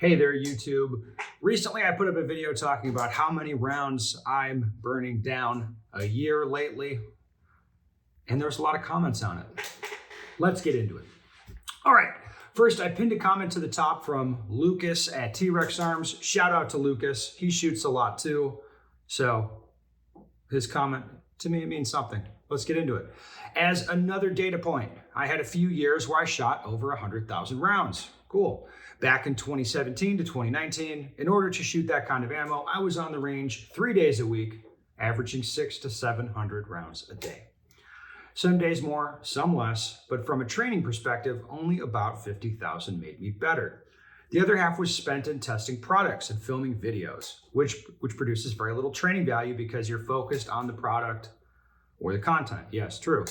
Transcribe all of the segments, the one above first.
Hey there, YouTube. Recently, I put up a video talking about how many rounds I'm burning down a year lately, and there's a lot of comments on it. Let's get into it. All right, first, I pinned a comment to the top from Lucas at T-Rex Arms. Shout out to Lucas. He shoots a lot too, so his comment, to me, it means something. Let's get into it. As another data point, I had a few years where I shot over 100,000 rounds. Cool. Back in 2017 to 2019, in order to shoot that kind of ammo, I was on the range 3 days a week, averaging 600 to 700 rounds a day. Some days more, some less, but from a training perspective, only about 50,000 made me better. The other half was spent in testing products and filming videos, which produces very little training value because you're focused on the product or the content. Yes, true.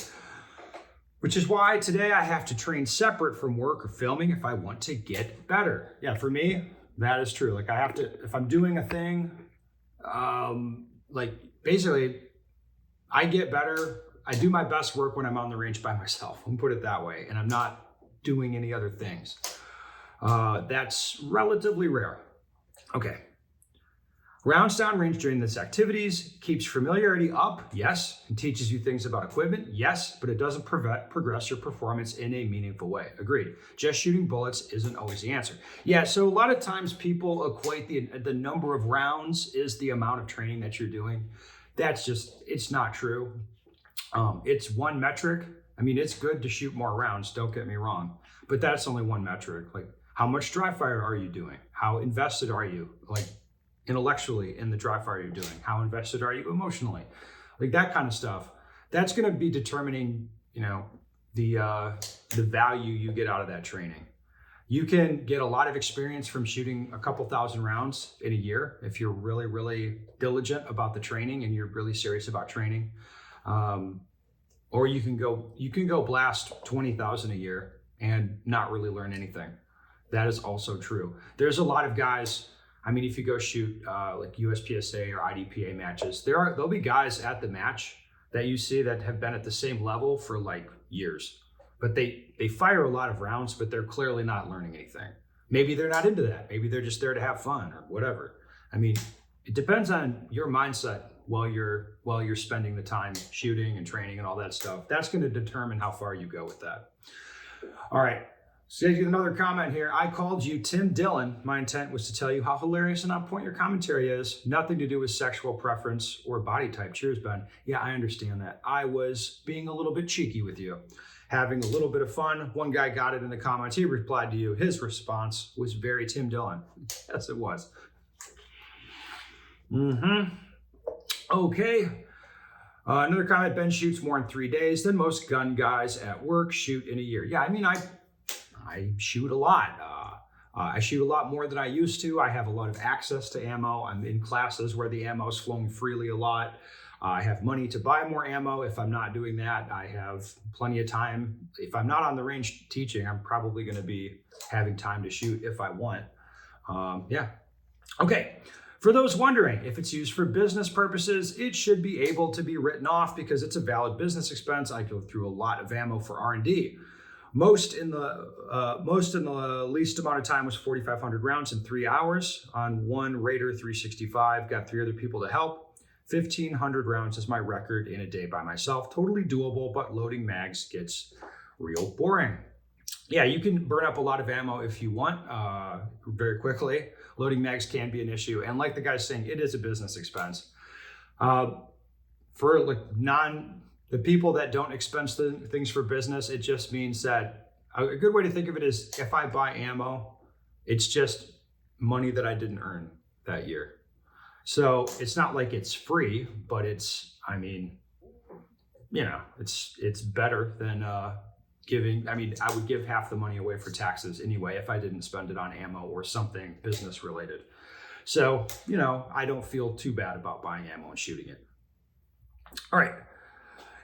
Which is why today I have to train separate from work or filming if I want to get better. Yeah, for me, that is true. Like I have to, if I'm doing a thing, basically I get better. I do my best work when I'm on the range by myself. I'll put it that way. And I'm not doing any other things. That's relatively rare. Okay. Rounds down range during these activities keeps familiarity up, yes, and teaches you things about equipment, yes, but it doesn't progress your performance in a meaningful way. Agreed. Just shooting bullets isn't always the answer. Yeah, so a lot of times people equate the number of rounds is the amount of training that you're doing. That's just, it's not true. It's one metric. I mean, it's good to shoot more rounds, don't get me wrong, but that's only one metric. Like, how much dry fire are you doing? How invested are you? Like, intellectually in the dry fire you're doing? How invested are you emotionally? Like that kind of stuff. That's going to be determining, the value you get out of that training. You can get a lot of experience from shooting a couple thousand rounds in a year if you're really, really diligent about the training and you're really serious about training. Or you can go blast 20,000 a year and not really learn anything. That is also true. There's a lot of guys. I mean, if you go shoot like USPSA or IDPA matches, there'll be guys at the match that you see that have been at the same level for like years, but they fire a lot of rounds, but they're clearly not learning anything. Maybe they're not into that. Maybe they're just there to have fun or whatever. I mean, it depends on your mindset while you're spending the time shooting and training and all that stuff. That's going to determine how far you go with that. All right. So another comment here. I called you Tim Dillon. My intent was to tell you how hilarious and on point your commentary is. Nothing to do with sexual preference or body type. Cheers, Ben. Yeah, I understand that. I was being a little bit cheeky with you, having a little bit of fun. One guy got it in the comments. He replied to you. His response was very Tim Dillon. Yes, it was. Okay. Another comment. Ben shoots more in 3 days than most gun guys at work shoot in a year. Yeah, I mean, I shoot a lot. I shoot a lot more than I used to. I have a lot of access to ammo. I'm in classes where the ammo is flowing freely a lot. I have money to buy more ammo. If I'm not doing that, I have plenty of time. If I'm not on the range teaching, I'm probably going to be having time to shoot if I want. Yeah. Okay. For those wondering, if it's used for business purposes, it should be able to be written off because it's a valid business expense. I go through a lot of ammo for R&D. Most in the least amount of time was 4,500 rounds in 3 hours on one Raider 365. Got 3 other people to help. 1,500 rounds is my record in a day by myself. Totally doable, but loading mags gets real boring. Yeah, you can burn up a lot of ammo if you want very quickly. Loading mags can be an issue. And like the guy's saying, it is a business expense. For like the people that don't expense things for business, it just means that a good way to think of it is if I buy ammo, it's just money that I didn't earn that year. So it's not like it's free, but it's better than giving. I mean, I would give half the money away for taxes anyway if I didn't spend it on ammo or something business related. So, I don't feel too bad about buying ammo and shooting it. All right.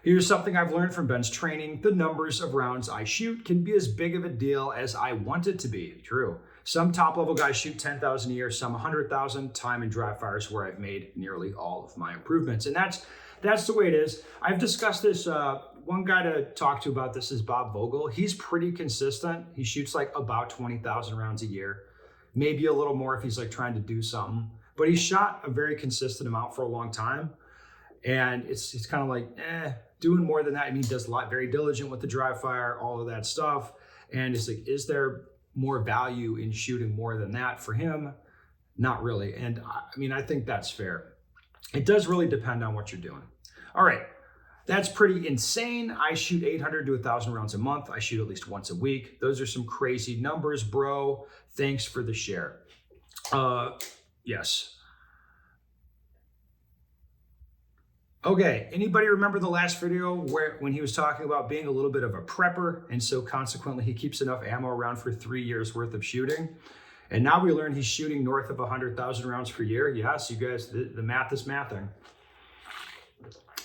Here's something I've learned from Ben's training. The numbers of rounds I shoot can be as big of a deal as I want it to be. True. Some top level guys shoot 10,000 a year, some 100,000. Time and dry fire is where I've made nearly all of my improvements. And that's the way it is. I've discussed this. One guy to talk to about this is Bob Vogel. He's pretty consistent. He shoots like about 20,000 rounds a year. maybe a little more if he's like trying to do something. But he shot a very consistent amount for a long time. And it's kind of like, doing more than that. I mean, he does a lot, very diligent with the dry fire, all of that stuff. And it's like, is there more value in shooting more than that for him? Not really. And I mean, I think that's fair. It does really depend on what you're doing. All right. That's pretty insane. I shoot 800 to 1,000 rounds a month. I shoot at least once a week. Those are some crazy numbers, bro. Thanks for the share. Yes. Okay, anybody remember the last video when he was talking about being a little bit of a prepper, and so consequently he keeps enough ammo around for 3 years worth of shooting? And now we learn he's shooting north of 100,000 rounds per year. Yes, you guys, the math is mathing.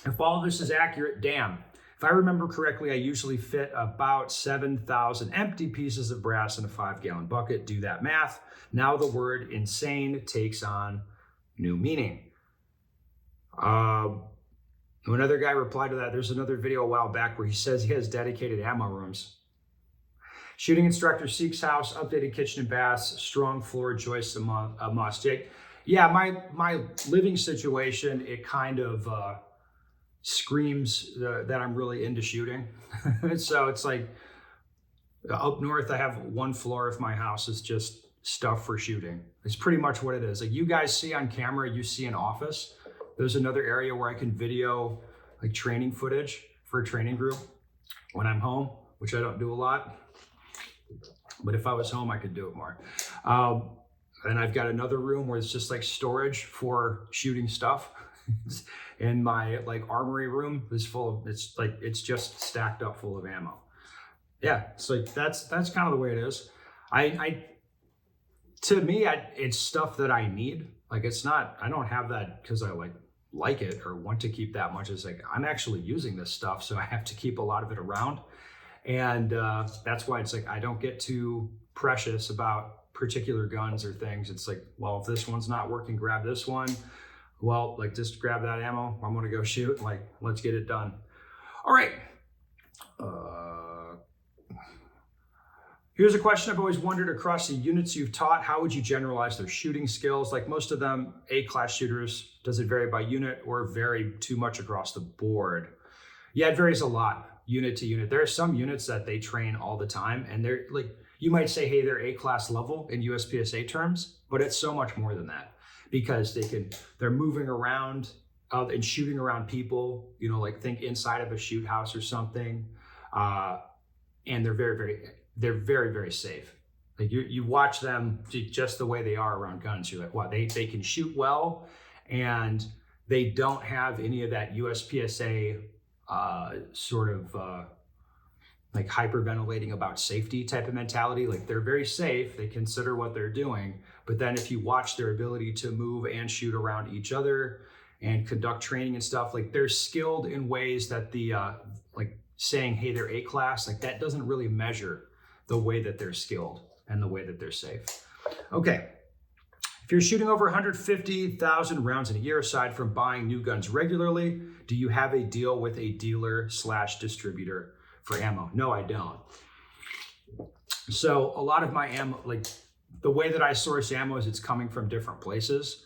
If all of this is accurate, damn. If I remember correctly, I usually fit about 7,000 empty pieces of brass in a 5-gallon bucket. Do that math. Now the word insane takes on new meaning. Another guy replied to that. There's another video a while back where he says he has dedicated ammo rooms. Shooting instructor seeks house, updated kitchen and baths, strong floor joists a must. Yeah, my living situation, it kind of screams that I'm really into shooting. So it's like up north, I have one floor of my house is just stuff for shooting. It's pretty much what it is. Like you guys see on camera, you see an office. There's another area where I can video like training footage for a training group when I'm home, which I don't do a lot. But if I was home, I could do it more. And I've got another room where it's just like storage for shooting stuff. And my like armory room is full of, it's just stacked up full of ammo. Yeah, it's like, that's kind of the way it is. To me, it's stuff that I need. Like it's not, I don't have that because I like it or want to keep that much. It's like, I'm actually using this stuff, so I have to keep a lot of it around. And that's why it's like, I don't get too precious about particular guns or things. It's like, well, if this one's not working, grab this one. Well, like just grab that ammo. I'm gonna go shoot, like, let's get it done. All right. Here's a question I've always wondered across the units you've taught. How would you generalize their shooting skills? Like most of them, A-class shooters, does it vary by unit or vary too much across the board? Yeah, it varies a lot, unit to unit. There are some units that they train all the time, and they're like, you might say, hey, they're A-class level in USPSA terms, but it's so much more than that because they're moving around and shooting around people, you know, like think inside of a shoot house or something. And they're very, very safe. Like you watch them just the way they are around guns. You're like, wow, they can shoot well, and they don't have any of that USPSA sort of like hyperventilating about safety type of mentality. Like they're very safe. They consider what they're doing. But then if you watch their ability to move and shoot around each other and conduct training and stuff, like they're skilled in ways that the like saying, hey, they're A-class, like that doesn't really measure the way that they're skilled and the way that they're safe. Okay, if you're shooting over 150,000 rounds in a year, aside from buying new guns regularly, do you have a deal with a dealer/distributor for ammo? No, I don't. So a lot of my ammo, like the way that I source ammo is it's coming from different places.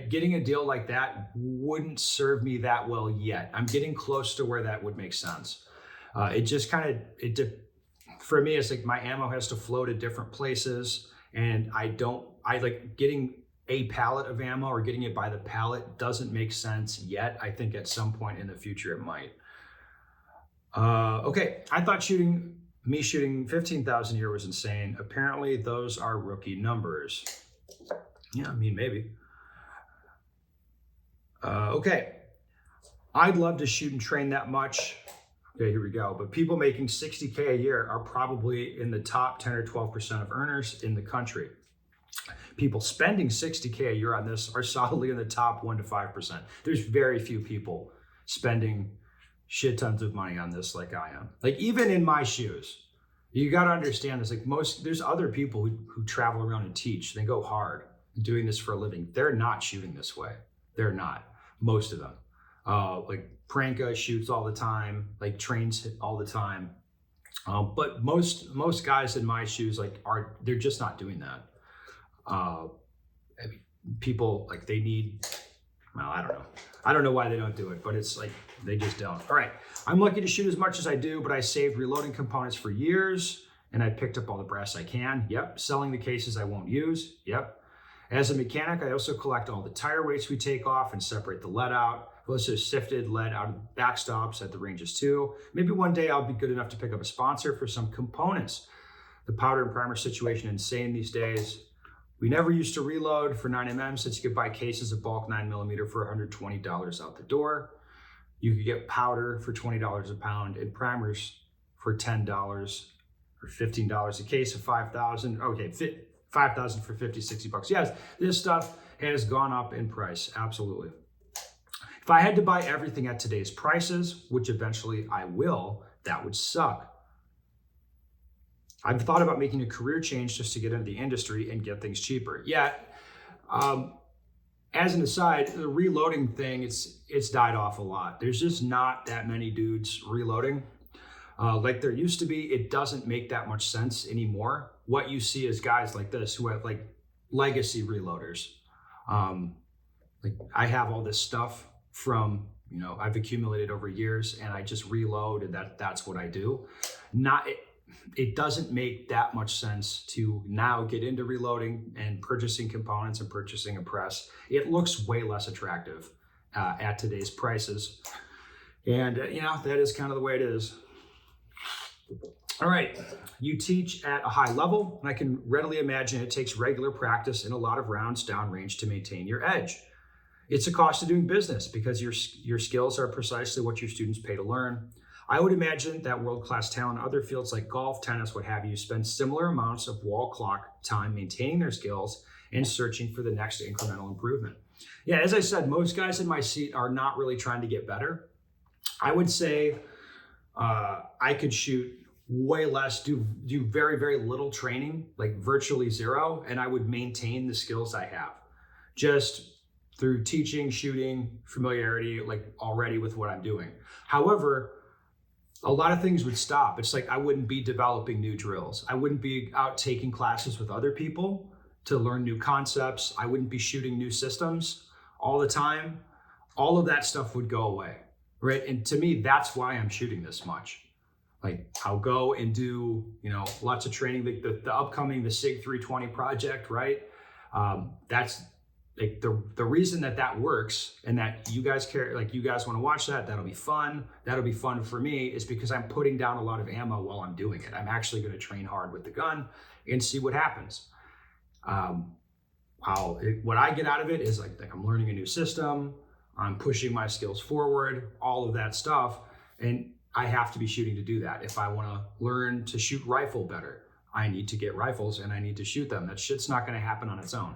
Getting a deal like that wouldn't serve me that well yet. I'm getting close to where that would make sense. For me, it's like my ammo has to flow to different places, and I like getting a pallet of ammo or getting it by the pallet doesn't make sense yet. I think at some point in the future it might. Okay, I thought shooting 15,000 a year was insane. Apparently those are rookie numbers. Yeah, I mean, maybe. Okay, I'd love to shoot and train that much. Okay, here we go. But people making 60K a year are probably in the top 10 or 12% of earners in the country. People spending 60K a year on this are solidly in the top 1 to 5%. There's very few people spending shit tons of money on this like I am. Like even in my shoes, you got to understand this. Like there's other people who travel around and teach. They go hard doing this for a living. They're not shooting this way. They're not. Most of them. Like Pranka shoots all the time, like trains all the time. But most guys in my shoes they're just not doing that. I mean, people they need. Well, I don't know why they don't do it, but it's like they just don't. All right, I'm lucky to shoot as much as I do, but I saved reloading components for years, and I picked up all the brass I can. Yep, selling the cases I won't use. Yep. As a mechanic, I also collect all the tire weights we take off and separate the lead out. I've also sifted lead out of backstops at the ranges too. Maybe one day I'll be good enough to pick up a sponsor for some components. The powder and primer situation is insane these days. We never used to reload for 9mm since you could buy cases of bulk 9mm for $120 out the door. You could get powder for $20 a pound and primers for $10 or $15 a case of 5,000. Okay, 5,000 for 50, 60 bucks. Yes, this stuff has gone up in price, absolutely. If I had to buy everything at today's prices, which eventually I will, that would suck. I've thought about making a career change just to get into the industry and get things cheaper. Yeah, as an aside, the reloading thing, it's died off a lot. There's just not that many dudes reloading. Like there used to be. It doesn't make that much sense anymore. What you see is guys like this who have legacy reloaders. I have all this stuff from, I've accumulated over years, and I just reload, and that's what I do. It doesn't make that much sense to now get into reloading and purchasing components and purchasing a press. It looks way less attractive at today's prices. And, that is kind of the way it is. All right, you teach at a high level, and I can readily imagine it takes regular practice and a lot of rounds downrange to maintain your edge. It's a cost of doing business because your skills are precisely what your students pay to learn. I would imagine that world-class talent in other fields like golf, tennis, what have you, spend similar amounts of wall clock time maintaining their skills and searching for the next incremental improvement. Yeah, as I said, most guys in my seat are not really trying to get better. I would say I could shoot way less, do very, very little training, like virtually zero, and I would maintain the skills I have just through teaching, shooting, familiarity, already with what I'm doing. However, a lot of things would stop. It's I wouldn't be developing new drills. I wouldn't be out taking classes with other people to learn new concepts. I wouldn't be shooting new systems all the time. All of that stuff would go away, right? And to me, that's why I'm shooting this much. I'll go and do, lots of training, the upcoming, the SIG 320 project, right? That's the reason that works, and that you guys care, you guys want to watch that, that'll be fun. That'll be fun for me, is because I'm putting down a lot of ammo while I'm doing it. I'm actually going to train hard with the gun and see what happens. What I get out of it is I'm learning a new system. I'm pushing my skills forward, all of that stuff. And I have to be shooting to do that. If I want to learn to shoot rifle better, I need to get rifles and I need to shoot them. That shit's not going to happen on its own.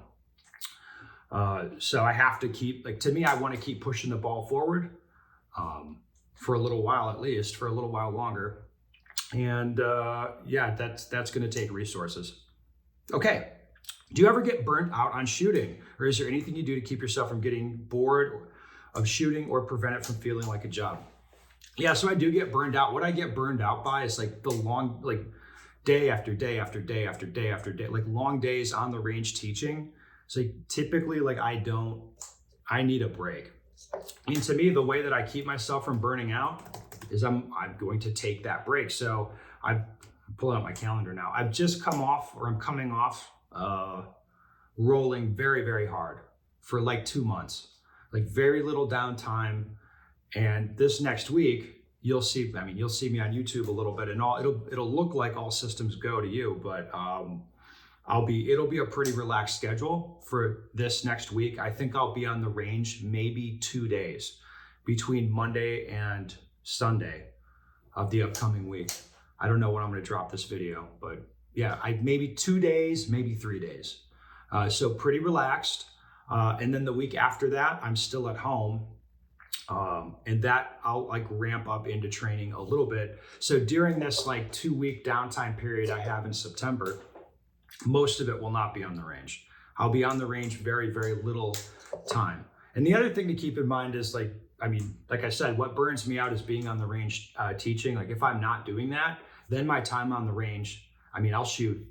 So I have to keep, to me, I want to keep pushing the ball forward for a little while, at least for a little while longer. And yeah, that's going to take resources. Okay. Do you ever get burnt out on shooting, or is there anything you do to keep yourself from getting bored of shooting or prevent it from feeling like a job? Yeah, so I do get burned out. What I get burned out by is the long, day after day after day after day after day, long days on the range teaching. So typically, I need a break. And to me, the way that I keep myself from burning out is I'm going to take that break. So I'm pulling out my calendar now. I've just come off, or I'm coming off, rolling very, very hard for 2 months, very little downtime. And this next week, you'll see me on YouTube a little bit, and it'll look like all systems go to you, but it'll be a pretty relaxed schedule for this next week. I think I'll be on the range maybe 2 days between Monday and Sunday of the upcoming week. I don't know when I'm going to drop this video, but yeah, maybe 2 days, maybe 3 days. So pretty relaxed. And then the week after that, I'm still at home. And that I'll ramp up into training a little bit. So during this 2 week downtime period I have in September, most of it will not be on the range. I'll be on the range very, very little time. And the other thing to keep in mind is I mean, like I said, what burns me out is being on the range teaching. Like if I'm not doing that, then my time on the range, I mean, I'll do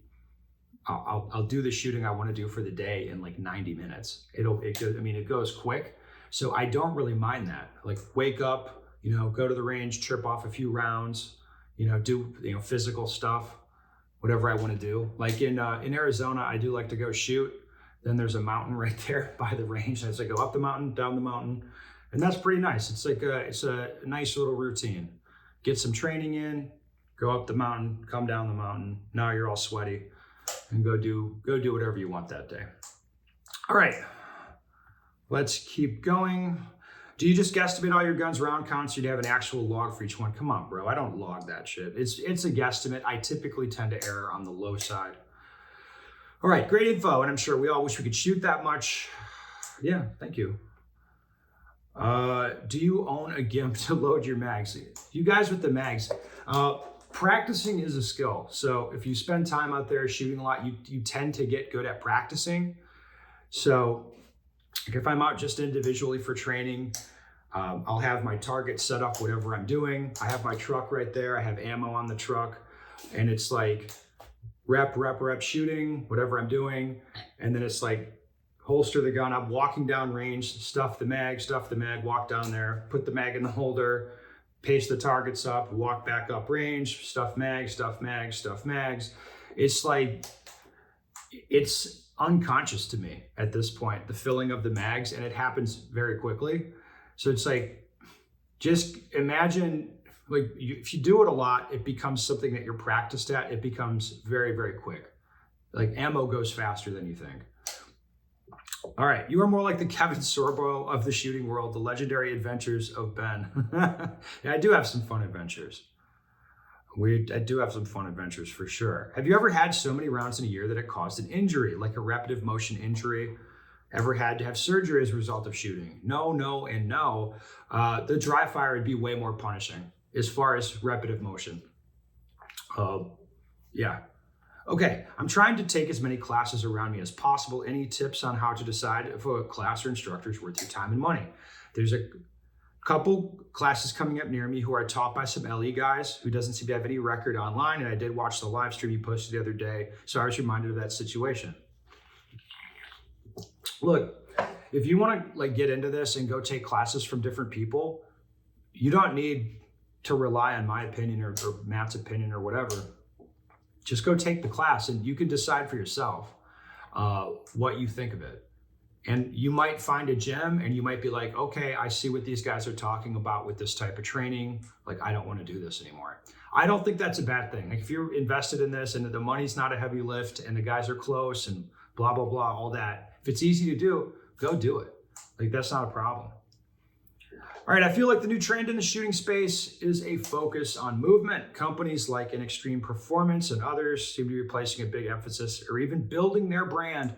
the shooting I want to do for the day in like 90 minutes. It goes quick. So I don't really mind that. Like wake up, go to the range, trip off a few rounds, do, physical stuff, whatever I want to do. Like in Arizona, I do like to go shoot. Then there's a mountain right there by the range. And I go up the mountain, down the mountain. And that's pretty nice. It's like it's a nice little routine. Get some training in, go up the mountain, come down the mountain. Now you're all sweaty and go do whatever you want that day. All right, let's keep going. Do you just guesstimate all your guns round counts? Or do you have an actual log for each one? Come on, bro. I don't log that shit. It's a guesstimate. I typically tend to err on the low side. All right, great info. And I'm sure we all wish we could shoot that much. Yeah, thank you. Do you own a GIMP to load your mags? You guys with the mags, practicing is a skill. So if you spend time out there shooting a lot, you tend to get good at practicing. So if I'm out just individually for training, I'll have my target set up, whatever I'm doing. I have my truck right there. I have ammo on the truck, and it's like rep shooting, whatever I'm doing. And then it's like holster the gun. I'm walking down range, stuff the mag, walk down there, put the mag in the holder, paste the targets up, walk back up range, stuff mags. It's like, it's unconscious to me at this point, the filling of the mags, and it happens very quickly. So it's like, just imagine, like if you do it a lot, it becomes something that you're practiced at. It becomes very, very quick. Like ammo goes faster than you think. All right, you are more like the Kevin Sorbo of the shooting world, the legendary adventures of Ben. Yeah, I do have some fun adventures. I do have some fun adventures for sure. Have you ever had so many rounds in a year that it caused an injury, like a repetitive motion injury? Ever had to have surgery as a result of shooting? No, and no. The dry fire would be way more punishing as far as repetitive motion. Yeah. Okay, I'm trying to take as many classes around me as possible. Any tips on how to decide if a class or instructor is worth your time and money? There's a couple classes coming up near me who are taught by some LE guys who doesn't seem to have any record online, and I did watch the live stream you posted the other day, so I was reminded of that situation. Look, if you want to get into this and go take classes from different people, you don't need to rely on my opinion or Matt's opinion or whatever. Just go take the class and you can decide for yourself what you think of it. And you might find a gem and you might be like, okay, I see what these guys are talking about with this type of training. Like, I don't want to do this anymore. I don't think that's a bad thing. Like if you're invested in this and the money's not a heavy lift and the guys are close and blah, blah, blah, all that. If it's easy to do, go do it. Like that's not a problem. All right, I feel like the new trend in the shooting space is a focus on movement. Companies like an Extreme Performance and others seem to be placing a big emphasis or even building their brand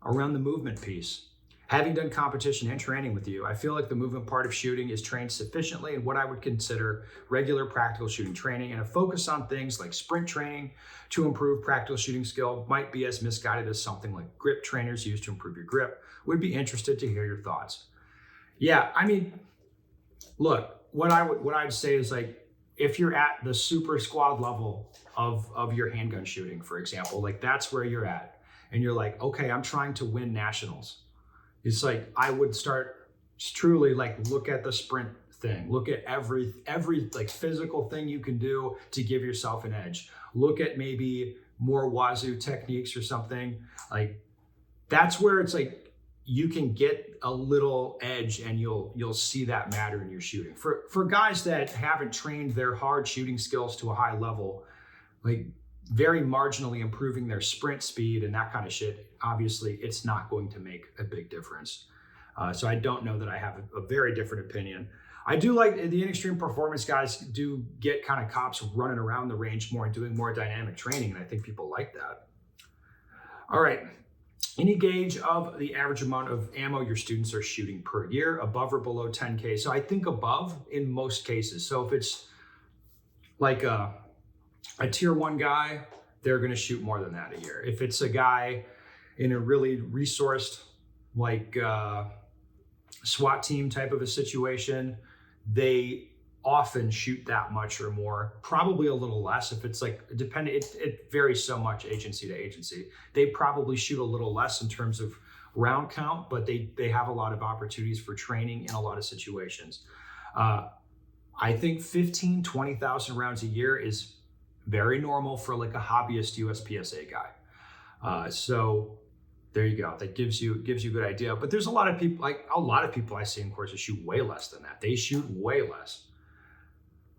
around the movement piece. Having done competition and training with you, I feel like the movement part of shooting is trained sufficiently in what I would consider regular practical shooting training, and a focus on things like sprint training to improve practical shooting skill might be as misguided as something like grip trainers use to improve your grip. Would be interested to hear your thoughts. Yeah, I mean, look, what I'd say is like, if you're at the super squad level of your handgun shooting, for example, like that's where you're at. And you're like, okay, I'm trying to win nationals. It's like, I would start truly like, look at the sprint thing. Look at every like physical thing you can do to give yourself an edge. Look at maybe more wazoo techniques or something. Like that's where it's like, you can get a little edge and you'll see that matter in your shooting. For guys that haven't trained their hard shooting skills to a high level, like very marginally improving their sprint speed and that kind of shit, obviously it's not going to make a big difference. So I don't know that I have a very different opinion. I do like the Extreme Performance guys do get kind of cops running around the range more and doing more dynamic training, and I think people like that. All right. Any gauge of the average amount of ammo your students are shooting per year, above or below 10K? So I think above in most cases. So if it's like a tier 1 guy, they're going to shoot more than that a year. If it's a guy in a really resourced, like SWAT team type of a situation, they often shoot that much or more, probably a little less if it's like it varies so much agency to agency. They probably shoot a little less in terms of round count, but they have a lot of opportunities for training in a lot of situations. I think 20,000 rounds a year is very normal for like a hobbyist USPSA guy. So there you go. That gives you a good idea. But there's a lot of people I see in courses shoot way less than that. They shoot way less.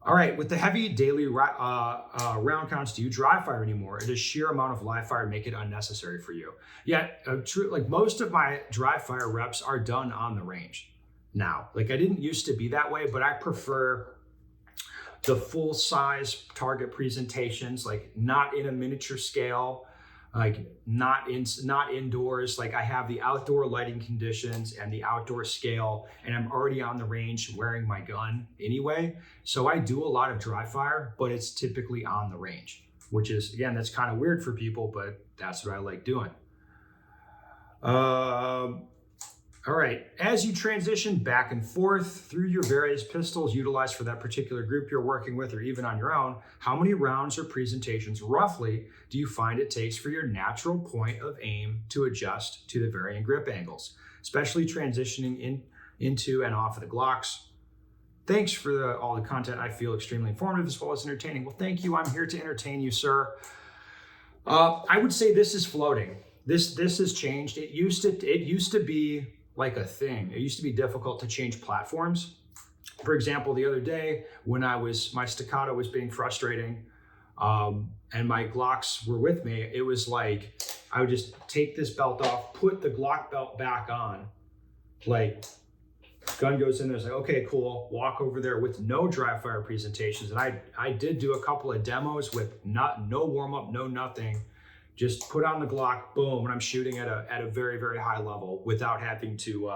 All right, with the heavy daily round counts, do you dry fire anymore? Or does sheer amount of live fire make it unnecessary for you? Yeah, true. Like most of my dry fire reps are done on the range now. Like I didn't used to be that way, but I prefer the full size target presentations, like not in a miniature scale, like not indoors. Like I have the outdoor lighting conditions and the outdoor scale, and I'm already on the range wearing my gun anyway. So I do a lot of dry fire, but it's typically on the range, which is, again, that's kind of weird for people, but that's what I like doing. All right, as you transition back and forth through your various pistols utilized for that particular group you're working with or even on your own, how many rounds or presentations roughly do you find it takes for your natural point of aim to adjust to the varying grip angles, especially transitioning into and off of the Glocks? Thanks for all the content. I feel extremely informative as well as entertaining. Well, thank you. I'm here to entertain you, sir. I would say this is floating. This has changed. It used to be like a thing. It used to be difficult to change platforms. For example, the other day when my staccato was being frustrating, and my Glocks were with me, it was like, I would just take this belt off, put the Glock belt back on, like gun goes in there, it's like, okay, cool, walk over there with no dry fire presentations. And I did do a couple of demos with no warm up, no nothing. Just put on the Glock, boom, and I'm shooting at a very, very high level without having to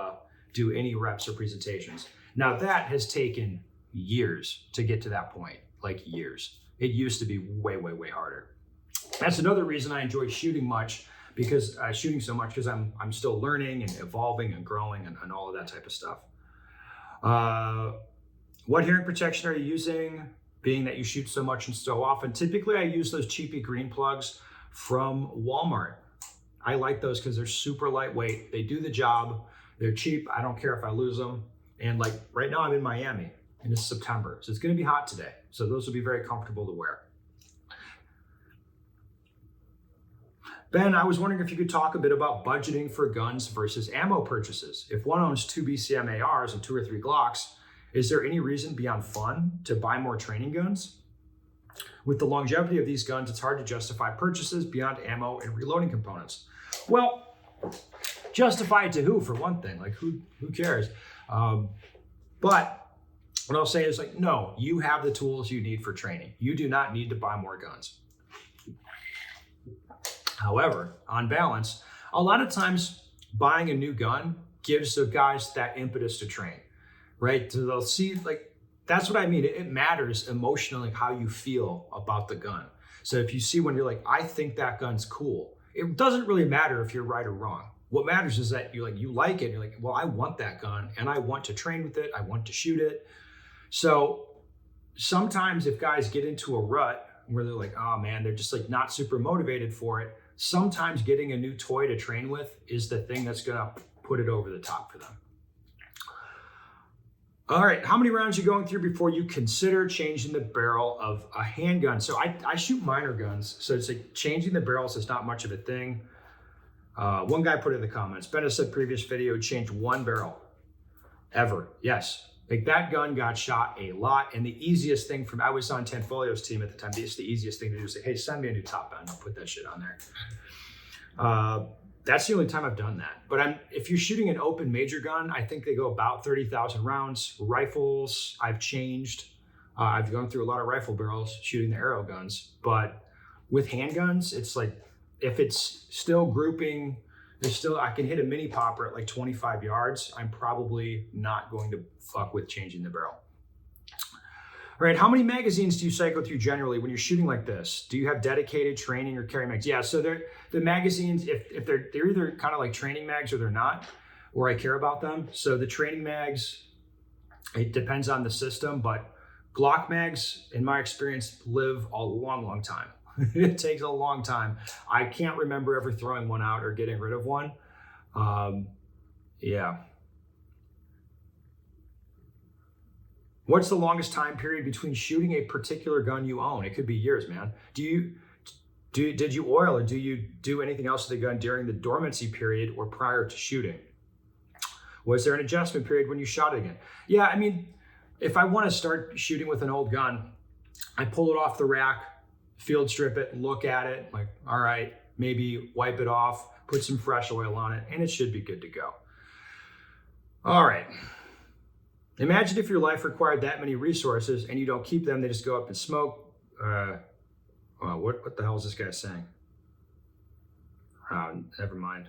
do any reps or presentations. Now that has taken years to get to that point, like years. It used to be way, way, way harder. That's another reason I enjoy shooting so much, because I'm still learning and evolving and growing and all of that type of stuff. What hearing protection are you using, being that you shoot so much and so often? Typically I use those cheapy green plugs from Walmart. I like those because they're super lightweight. They do the job. They're cheap. I don't care if I lose them. And like right now I'm in Miami and it's September, so it's going to be hot today. So those will be very comfortable to wear. Ben, I was wondering if you could talk a bit about budgeting for guns versus ammo purchases. If one owns 2 BCM ARs and 2 or 3 Glocks, is there any reason beyond fun to buy more training guns? With the longevity of these guns, it's hard to justify purchases beyond ammo and reloading components. Well, justify it to who, for one thing? Like who cares? But what I'll say is like, no, you have the tools you need for training. You do not need to buy more guns. However, on balance, a lot of times buying a new gun gives the guys that impetus to train, right? So they'll see, like, that's what I mean. It matters emotionally how you feel about the gun. So if you see when you're like, I think that gun's cool, it doesn't really matter if you're right or wrong. What matters is that you like it. You're like, well, I want that gun and I want to train with it. I want to shoot it. So sometimes if guys get into a rut where they're like, oh man, they're just like not super motivated for it, sometimes getting a new toy to train with is the thing that's gonna put it over the top for them. All right, how many rounds are you going through before you consider changing the barrel of a handgun? So I shoot minor guns, so it's like changing the barrels is not much of a thing. One guy put in the comments, Ben has said previous video, changed 1 barrel ever. Yes, like that gun got shot a lot, and the easiest thing I was on Tanfolio's team at the time, it's the easiest thing to do is say, hey, send me a new top end, I'll put that shit on there. That's the only time I've done that. But if you're shooting an open major gun, I think they go about 30,000 rounds. Rifles, I've changed. I've gone through a lot of rifle barrels shooting the arrow guns. But with handguns, it's like, if it's still grouping, I can hit a mini popper at like 25 yards. I'm probably not going to fuck with changing the barrel. All right, how many magazines do you cycle through generally when you're shooting like this? Do you have dedicated training or carry mags? Yeah, so the magazines, if they're either kind of like training mags or they're not. or I care about them. So the training mags, it depends on the system, but Glock mags, in my experience, live a long, long time. It takes a long time. I can't remember ever throwing one out or getting rid of one. Yeah. What's the longest time period between shooting a particular gun you own? It could be years, man. Did you oil or do you do anything else with the gun during the dormancy period or prior to shooting? Was there an adjustment period when you shot it again? Yeah, I mean, if I want to start shooting with an old gun, I pull it off the rack, field strip it, look at it, like, all right, maybe wipe it off, put some fresh oil on it, and it should be good to go. All right. Imagine if your life required that many resources and you don't keep them, they just go up in smoke. What the hell is this guy saying? Never mind.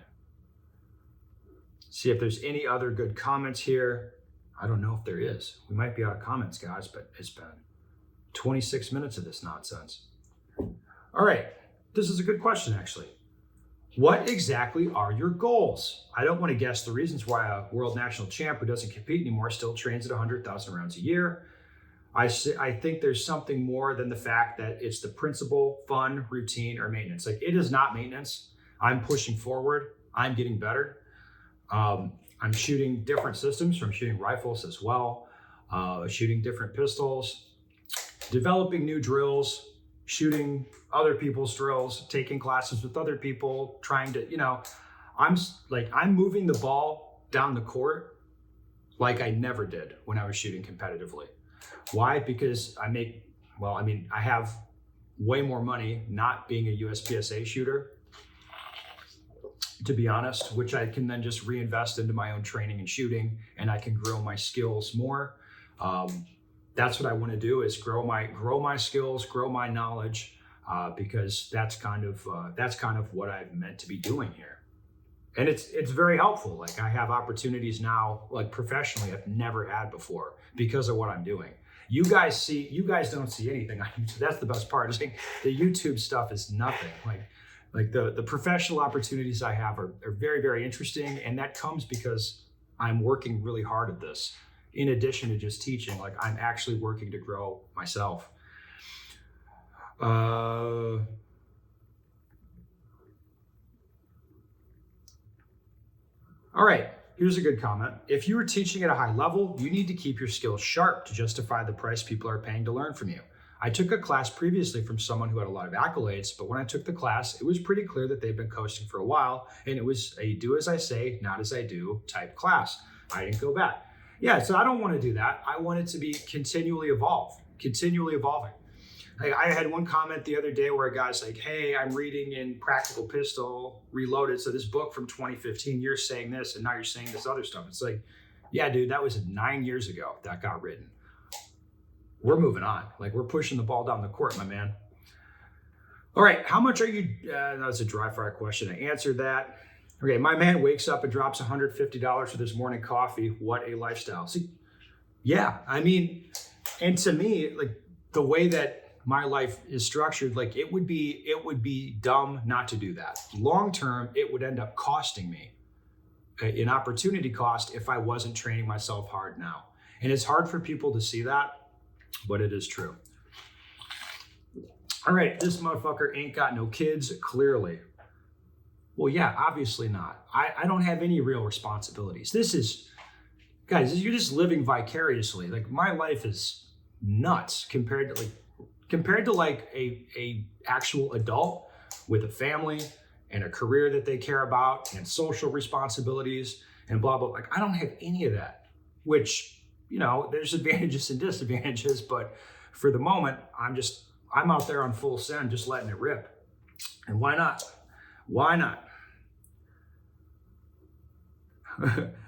See if there's any other good comments here. I don't know if there is. We might be out of comments, guys, but it's been 26 minutes of this nonsense. All right, this is a good question, actually. What exactly are your goals? I don't want to guess the reasons why a world national champ who doesn't compete anymore still trains at 100,000 rounds a year. I think there's something more than the fact that it's the principle, fun, routine, or maintenance. Like, it is not maintenance. I'm pushing forward. I'm getting better. I'm shooting different systems, from shooting rifles as well, shooting different pistols, developing new drills, shooting other people's drills, taking classes with other people, trying to, I'm moving the ball down the court like I never did when I was shooting competitively. Why? Because I have way more money not being a USPSA shooter, to be honest, which I can then just reinvest into my own training and shooting, and I can grow my skills more. That's what I want to do, is grow my skills, grow my knowledge, because that's kind of what I've meant to be doing here. And it's very helpful. Like, I have opportunities now, like professionally, I've never had before because of what I'm doing. You guys don't see anything on YouTube. That's the best part. It's like the YouTube stuff is nothing. Like the professional opportunities I have are very, very interesting. And that comes because I'm working really hard at this. In addition to just teaching, like, I'm actually working to grow myself. All right, here's a good comment. If you are teaching at a high level, you need to keep your skills sharp to justify the price people are paying to learn from you. I took a class previously from someone who had a lot of accolades, but when I took the class, it was pretty clear that they'd been coasting for a while, and it was a do as I say, not as I do type class. I didn't go back. Yeah, so I don't want to do that. I want it to be continually evolving. Like, I had one comment the other day where a guy's like, hey, I'm reading in Practical Pistol Reloaded, so this book from 2015, you're saying this, and now you're saying this other stuff. It's like, yeah, dude, that was 9 years ago that got written. We're moving on. Like, we're pushing the ball down the court, my man. All right, how much are you, that's a dry fire question. I answered that. Okay, my man wakes up and drops $150 for this morning coffee. What a lifestyle. See, yeah, I mean, and to me, like, the way that my life is structured, like, it would be dumb not to do that. Long term, it would end up costing me an opportunity cost if I wasn't training myself hard now. And it's hard for people to see that, but it is true. All right, this motherfucker ain't got no kids, clearly. Well, yeah, obviously not. I don't have any real responsibilities. Guys, you're just living vicariously. Like, my life is nuts compared to like a actual adult with a family and a career that they care about and social responsibilities and blah, blah. Like, I don't have any of that, which, there's advantages and disadvantages, but for the moment, I'm out there on full send, just letting it rip. And why not? Why not?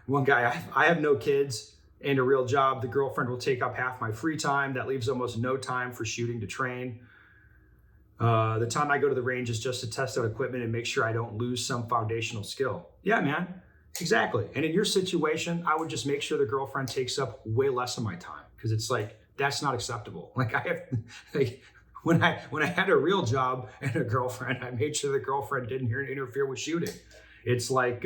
One guy, I have no kids and a real job. The girlfriend will take up half my free time. That leaves almost no time for shooting to train. The time I go to the range is just to test out equipment and make sure I don't lose some foundational skill. Yeah, man, exactly. And in your situation, I would just make sure the girlfriend takes up way less of my time, because it's like, that's not acceptable. Like, when I had a real job and a girlfriend, I made sure the girlfriend didn't interfere with shooting. It's like,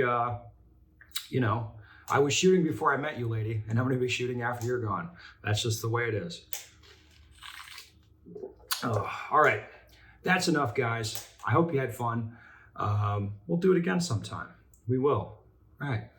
you know, I was shooting before I met you, lady, and I'm going to be shooting after you're gone. That's just the way it is. Oh, all right. That's enough, guys. I hope you had fun. We'll do it again sometime. We will. All right.